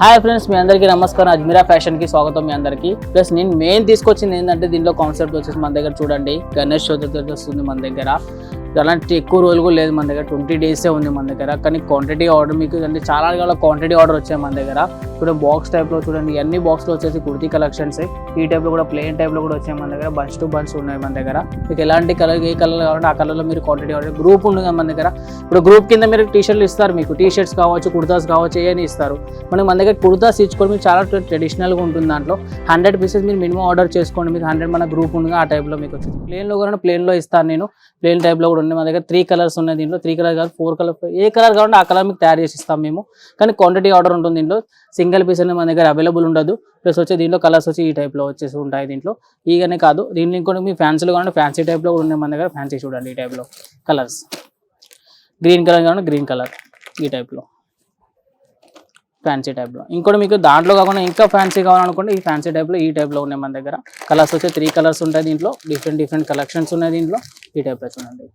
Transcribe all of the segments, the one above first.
Hi friends, మీ అందరికీ నమస్కారం. Ajmeera fashion కి స్వాగతం. మీ అందరికీ ప్లస్ నేను మెయిన్ తీసుకొచ్చింది ఏంటంటే దీంట్లో కాన్సెప్ట్ వచ్చేసి మన దగ్గర చూడండి, గణేష్ చతుర్థి వస్తుంది మన దగ్గర. అలాంటి ఎక్కువ రోజులు కూడా లేదు మన దగ్గర, 20 డేసే ఉంది మన దగ్గర. కానీ క్వాంటిటీ ఆర్డర్ మీకు అంటే చాలా రకాల క్వాంటిటీ ఆర్డర్ వచ్చాయి మన దగ్గర. ఇప్పుడు బాక్స్ టైప్లో చూడండి, అన్ని బాక్స్లో వచ్చేసి కుర్తీ కలెక్షన్స్. ఈ టైప్లో కూడా ప్లెయిన్ టైప్లో కూడా వచ్చాయి మన దగ్గర. బంచ్ టు బంచ్ ఉన్నాయి మన దగ్గర. మీకు ఎలాంటి కలర్, ఏ కలర్ కావాలంటే ఆ కలర్లో మీరు క్వాంటిటీ ఆర్డర్. గ్రూప్ ఉంది మన దగ్గర. ఇప్పుడు గ్రూప్ కింద మీరు టీషర్ట్లు ఇస్తారు, మీకు టీ షర్ట్స్ కావచ్చు, కుర్తాస్ కావచ్చు, ఏని ఇస్తారు. మనకి మన దగ్గర కుర్తాస్ ఇచ్చుకోవడం మీకు చాలా ట్రెడిషనల్గా ఉంటుంది. దాంట్లో 100 పీసెస్ మీరు మినిమం ఆర్డర్ చేసుకోండి. మీకు 100 మన గ్రూప్ ఉంది, ఆ టైప్లో మీకు వచ్చింది. ప్లెయిన్లో కూడా ప్లెయిన్లో ఇస్తాను నేను. ప్లెయిన్ టైప్లో కూడా ఉంది మన దగ్గర. 3 కలర్స్ ఉన్నాయి దీంట్లో. 3 కలర్ కాదు, 4 కలర్, ఏ కలర్ కావాలంటే ఆ కలర్ మీకు తయారు చేసి ఇస్తాం మేము. కానీ క్వాంటిటీ ఆర్డర్ ఉంటుంది దీంట్లో. సింగిల్ పీస్ అనేది మన దగ్గర అవైలబుల్ ఉండదు. ప్లస్ వచ్చి దీంట్లో కలర్స్ వచ్చి ఈ టైప్లో వచ్చేసి ఉంటాయి దీంట్లో. ఈగానే కాదు, దీంట్లో ఇంకోటి మీ ఫ్యాన్సీలో కావాలంటే ఫ్యాన్సీ టైప్లో కూడా ఉన్నాయి మన దగ్గర. ఫ్యాన్సీ చూడండి ఈ టైప్లో కలర్స్. గ్రీన్ కలర్ కావాలంటే గ్రీన్ కలర్ ఈ టైప్లో ఫ్యాన్సీ టైప్లో. ఇంకోటి మీకు దాంట్లో కాకుండా ఇంకా ఫ్యాన్సీ కావాలనుకోండి, ఈ ఫ్యాన్సీ టైప్లో ఈ టైప్లో ఉన్నాయి మన దగ్గర. కలర్స్ వచ్చి 3 కలర్స్ ఉంటాయి దీంట్లో. డిఫరెంట్ కలెక్షన్స్ ఉన్నాయి దీంట్లో. ఈ టైప్లో చూడండి.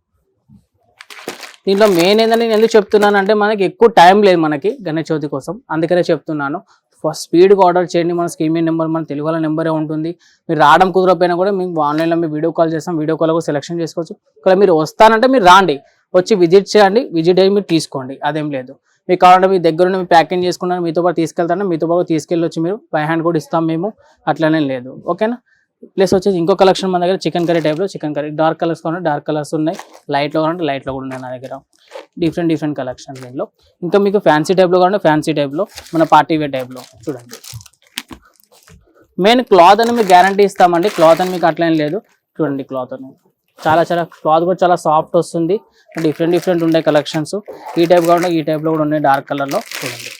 దీంట్లో మెయిన్ ఏంటంటే నేను ఎందుకు చెప్తున్నానంటే మనకి ఎక్కువ టైం లేదు మనకి గణేష్ చవితి కోసం, అందుకనే చెప్తున్నాను. ఫస్ట్ స్పీడ్గా ఆర్డర్ చేయండి. మన స్కీమీ నెంబర్ మన తెలుగు వాళ్ళ నెంబరే ఉంటుంది. మీరు రావడం కుదరకపోయినా కూడా మీకు ఆన్లైన్లో మీరు వీడియో కాల్ చేస్తాం. వీడియో కాల్ కూడా సెలెక్షన్ చేసుకోవచ్చు. ఇక్కడ మీరు వస్తానంటే మీరు రాండి, వచ్చి విజిట్ చేయండి. విజిట్ అయ్యి మీరు తీసుకోండి, అదేం లేదు. మీకు కావాలంటే మీ దగ్గర మీ ప్యాకింగ్ చేసుకున్నాను, మీతో పాటు తీసుకెళ్తాను, మీతో పాటు తీసుకెళ్ళొచ్చు. మీరు బై హ్యాండ్ కూడా ఇస్తాం మేము, అట్లనే లేదు. ఓకేనా. ప్లస్ వచ్చేసి ఇంకో కలెక్షన్ మన దగ్గర చికెన్ కర్రీ టైప్లో. చికెన్ కర్రీ డార్క్ కలర్స్ కావాలంటే డార్క్ కలర్స్ ఉన్నాయి, లైట్లో కావాలంటే లైట్లో కూడా ఉన్నాయి నా దగ్గర. డిఫరెంట్ కలెక్షన్ దీంట్లో. ఇంకా మీకు ఫ్యాన్సీ టైప్లో కావాలంటే ఫ్యాన్సీ టైప్లో, మన పార్టీ వేర్ టైప్లో చూడండి. మెయిన్ క్లాత్ అని మీకు గ్యారంటీ ఇస్తామండి. క్లాత్ అని మీకు అట్లేం లేదు. చూడండి క్లాత్ అని చాలా క్లాత్ కూడా చాలా సాఫ్ట్ వస్తుంది. డిఫరెంట్ ఉండే కలెక్షన్స్. ఈ టైప్ కావాలంటే ఈ టైప్లో కూడా ఉన్నాయి డార్క్ కలర్లో చూడండి.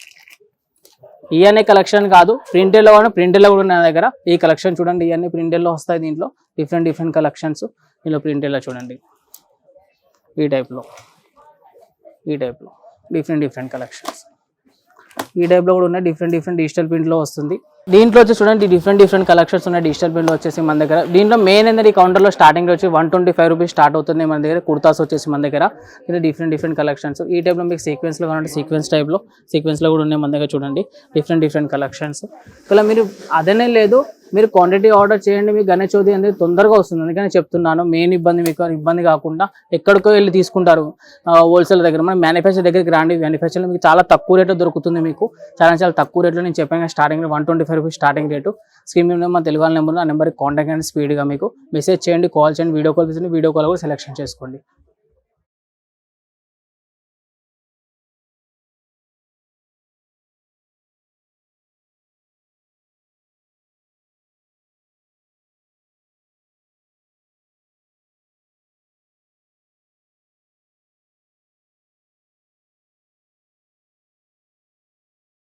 ఇవన్నీ కలెక్షన్ కాదు, ప్రింటెల్లో కానీ ప్రింటెల్లో కూడా ఉన్నాయి నా దగ్గర. ఈ కలెక్షన్ చూడండి, ఇవన్నీ ప్రింటెల్లో వస్తాయి దీంట్లో. డిఫరెంట్ కలెక్షన్స్ దీంట్లో ప్రింటెల్లో చూడండి. ఈ టైప్లో డిఫరెంట్ కలెక్షన్స్. ఈ టైప్లో కూడా ఉన్నాయి. డిఫరెంట్ డిజిటల్ ప్రింట్లో వస్తుంది. దీంట్లో వచ్చి చూడండి డిఫరెంట్ కలెక్షన్స్ ఉన్నాయి డిజిటల్ ప్రింట్లో వచ్చేసి మన దగ్గర. దీంట్లో మెయిన్ ఏంటంటే ఈ కౌంటర్లో స్టార్టింగ్ వచ్చి 125 రూపీస్ స్టార్ట్ అవుతుంది మన దగ్గర. కుర్తాస్ వచ్చేసి మన దగ్గర. ఇది డిఫరెంట్ కలెక్షన్స్. ఈ టైప్లో మీకు సీక్వెన్స్లో కావాలంటే సీక్వెన్స్లో కూడా ఉన్నాయి మన దగ్గర చూడండి. Different collections. ఇలా మీరు అదనే లేదు, మీరు క్వాంటిటీ ఆర్డర్ చేయండి. మీకు గణేష్ చవితి అనేది తొందరగా వస్తుంది, అందుకని చెప్తున్నాను. మెయిన్ ఇబ్బంది మీకు ఇబ్బంది కాకుండా ఎక్కడికో వెళ్ళి తీసుకుంటారు హోల్సేల్ దగ్గర. మన మ్యానుఫ్యాక్చర్ దగ్గరికి రాండి. మ్యానుఫ్యాక్చర్లో మీకు చాలా తక్కువ రేట్లో దొరుకుతుంది. మీకు చాలా తక్కువ రేట్లో నేను చెప్పాను. Starting 125 rupees starting rate. Screen మీద మన తెలుగు వాళ్ళ నెంబర్, ఆ నెంబర్కి కాంటాక్ట్ అండి. స్పీడ్గా మీకు మెసేజ్ చేయండి, కాల్ చేయండి, వీడియో కాల్ తీసుకోండి. వీడియో కాల్ కూడా సెలెక్షన్ చేసుకోండి.